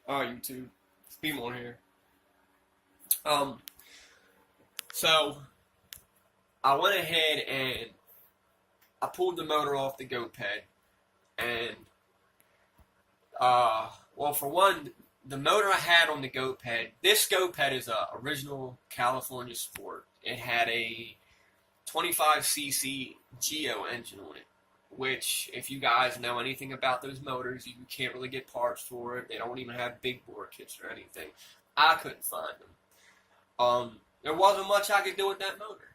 YouTube. Speed more here. So I went ahead and I pulled the motor off the GoPed, and well, for one, the motor I had on the GoPed, this GoPed is a original California Sport. It had a 25cc Geo engine on it, which, if you guys know anything about those motors, you can't really get parts for it. They don't even have big bore kits or anything. I couldn't find them. There wasn't much I could do with that motor.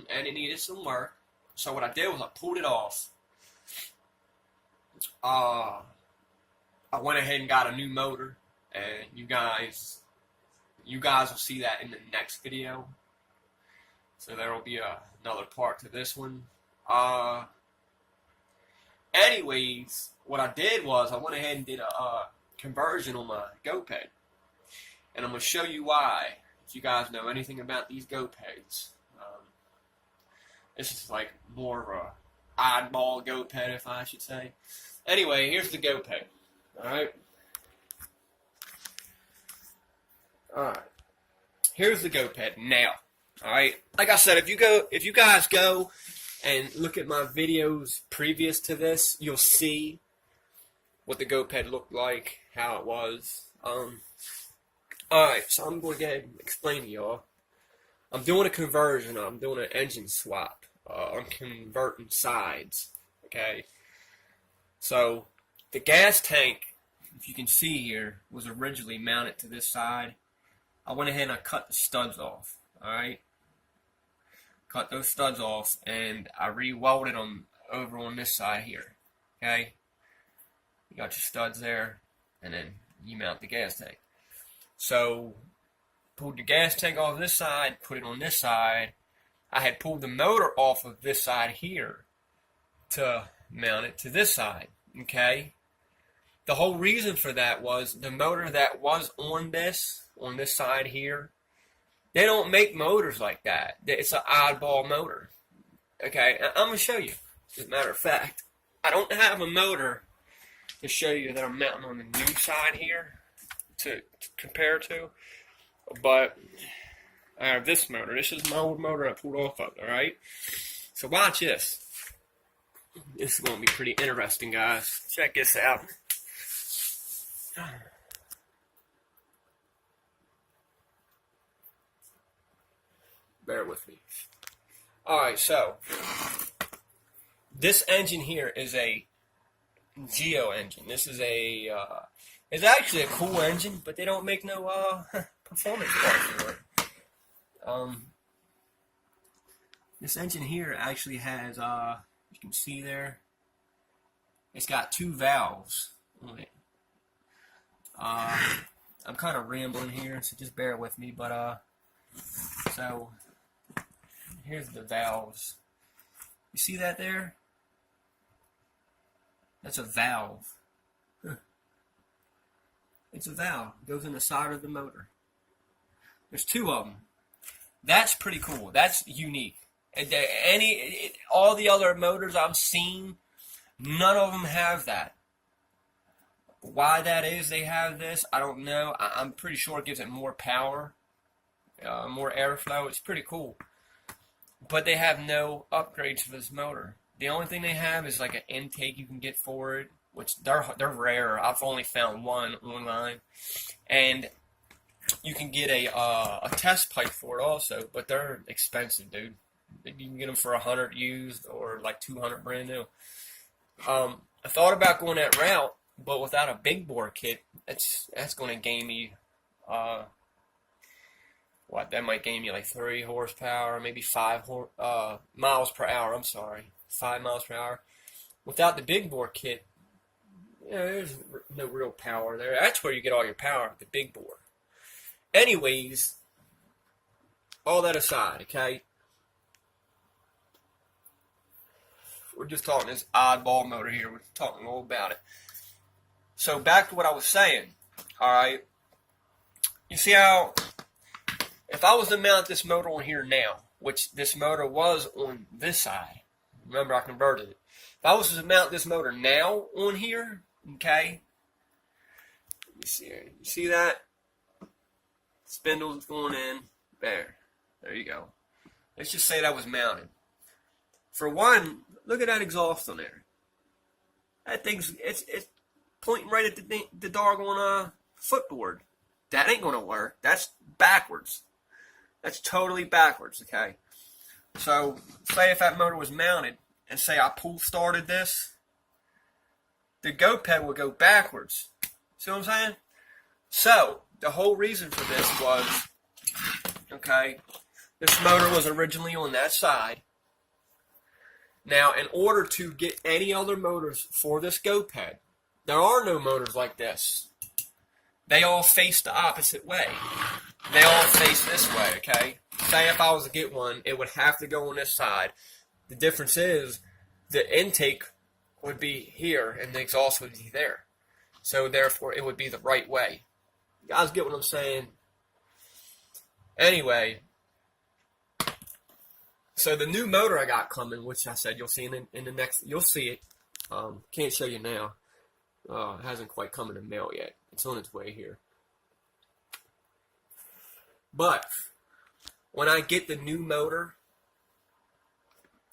And it needed some work. So what I did was I pulled it off. I went ahead and got a new motor, and you guys will see that in the next video. So there will be another part to this one. Anyways, what I did was I went ahead and did a conversion on my GoPed, and I'm going to show you why. If you guys know anything about these GoPeds, this is like more of a oddball GoPed, if I should say. Anyway, here's the GoPed. Alright. Here's the GoPed now. Alright. Like I said, if you guys go and look at my videos previous to this, you'll see what the GoPed looked like, how it was. Alright, so I'm going to go ahead and explain to y'all. I'm doing a conversion. I'm doing an engine swap. I'm converting sides. Okay. So the gas tank, if you can see here, was originally mounted to this side. I went ahead and I cut the studs off. Alright. Cut those studs off, and I re-welded them over on this side here. Okay. You got your studs there, and then you mount the gas tank. So pulled the gas tank off this side, put it on this side. I had pulled the motor off of this side here to mount it to this side, okay? The whole reason for that was the motor that was on this side here, they don't make motors like that. It's an oddball motor, okay? I'm going to show you. As a matter of fact, I don't have a motor to show you that I'm mounting on the new side here to compare to. But I have this motor. This is my old motor I pulled off of, alright? So watch this. This is going to be pretty interesting, guys. Check this out. Bear with me. Alright, so this engine here is a Geo engine. This is it's actually a cool engine, but they don't make no performance parts for it. This engine here actually has, you can see there, it's got 2 valves on it. I'm kind of rambling here, so just bear with me, but, so, here's the valves. You see that there? That's a valve. It's a valve. It goes in the side of the motor. There's 2 of them. That's pretty cool. That's unique. All the other motors I've seen, none of them have that. Why that is they have this, I don't know. I'm pretty sure it gives it more power, more airflow. It's pretty cool. But they have no upgrades for this motor. The only thing they have is like an intake you can get for it, which they're rare. I've only found one online, and you can get a test pipe for it also, but they're expensive, dude. You can get them for $100 used or like $200 brand new. I thought about going that route, but without a big bore kit, that's going to gain me that might gain me like 3 horsepower, maybe 5 miles per hour. I'm sorry, 5 miles per hour. Without the big bore kit, there's no real power there. That's where you get all your power, the big bore. Anyways, all that aside, okay? We're just talking this oddball motor here. We're talking all about it. So back to what I was saying, alright? You see how, if I was to mount this motor on here now, which this motor was on this side, remember I converted it. If I was to mount this motor now on here, okay, me see here. You see that? Spindle's going in. There you go. Let's just say that was mounted. For one, look at that exhaust on there. That thing's it's pointing right at the doggone footboard. That ain't gonna work. That's backwards. That's totally backwards. Okay. So say if that motor was mounted, and say I pull started this, the GoPed would go backwards. See what I'm saying? So the whole reason for this was, okay, this motor was originally on that side. Now, in order to get any other motors for this GoPed, there are no motors like this. They all face the opposite way. They all face this way, okay? Say if I was to get one, it would have to go on this side. The difference is the intake would be here and the exhaust would be there. So therefore, it would be the right way. You guys get what I'm saying? Anyway, so the new motor I got coming, which I said you'll see in the next, you'll see it. Can't show you now. It hasn't quite come in the mail yet. It's on its way here. But when I get the new motor,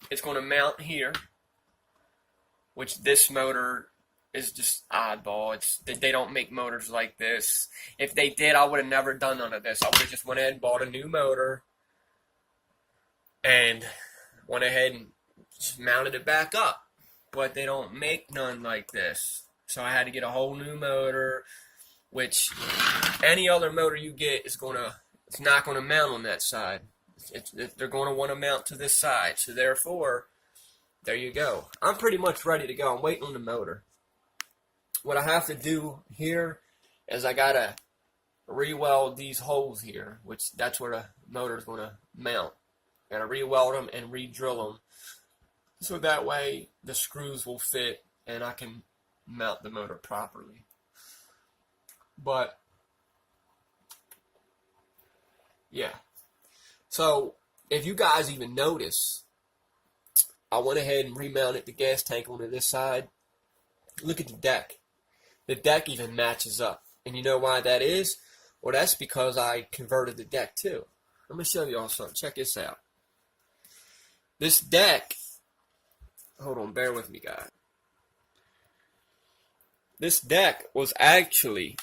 it's going to mount here, which this motor is just oddball. They don't make motors like this. If they did, I would have never done none of this. I would have just went ahead and bought a new motor and went ahead and just mounted it back up. But they don't make none like this. So I had to get a whole new motor, which any other motor you get is it's not going to mount on that side. They're going to want to mount to this side. So therefore, there you go. I'm pretty much ready to go. I'm waiting on the motor. What I have to do here is I got to re-weld these holes here, which that's where the motor is going to mount. Got to re-weld them and re-drill them. So that way the screws will fit and I can mount the motor properly. But yeah. So if you guys even notice, I went ahead and remounted the gas tank onto this side. Look at the deck. The deck even matches up. And you know why that is? Well, that's because I converted the deck too. Let me show you all something. Check this out. This deck, hold on, bear with me, guys. This deck was actually,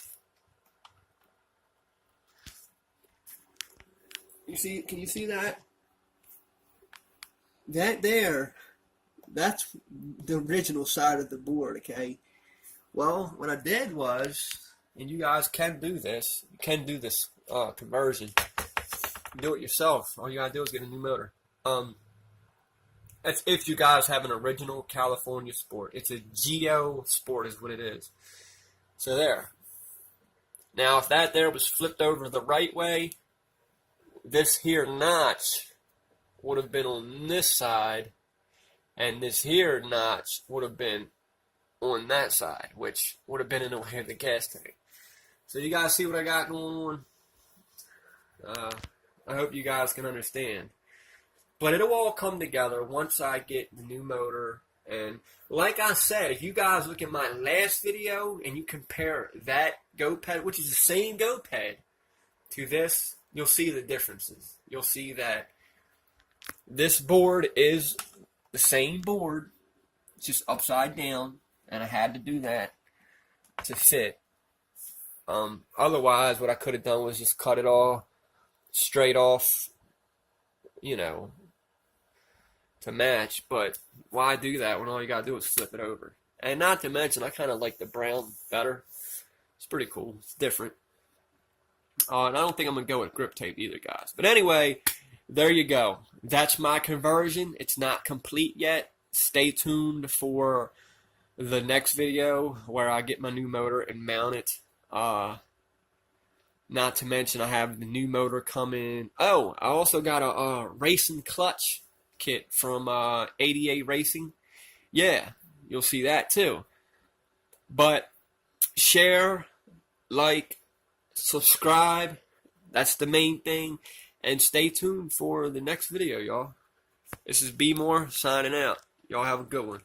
can you see that? That there, that's the original side of the board, okay? Well, what I did was, and you guys can do this, you can do this conversion. Do it yourself. All you gotta do is get a new motor. That's if you guys have an original California Sport. It's a Geo Sport is what it is. So there. Now, if that there was flipped over the right way, this here notch would have been on this side, and this here notch would have been on that side, which would have been in the way of the gas tank. So you guys see what I got going on? I hope you guys can understand. But it'll all come together once I get the new motor. And like I said, if you guys look at my last video and you compare that GoPed, which is the same GoPed, to this, you'll see the differences. You'll see that this board is the same board, it's just upside down, and I had to do that to fit. Otherwise, what I could have done was just cut it all straight off, you know, to match. But why do that when all you gotta do is flip it over? And not to mention, I kind of like the brown better. It's pretty cool. It's different. And I don't think I'm gonna go with grip tape either, guys. But anyway, there you go. That's my conversion. It's not complete yet. Stay tuned for the next video where I get my new motor and mount it. Not to mention I have the new motor coming. Oh, I also got a racing clutch kit from 88 Racing. Yeah, you'll see that too. But share, like, subscribe. That's the main thing. And stay tuned for the next video, y'all. This is B More signing out. Y'all have a good one.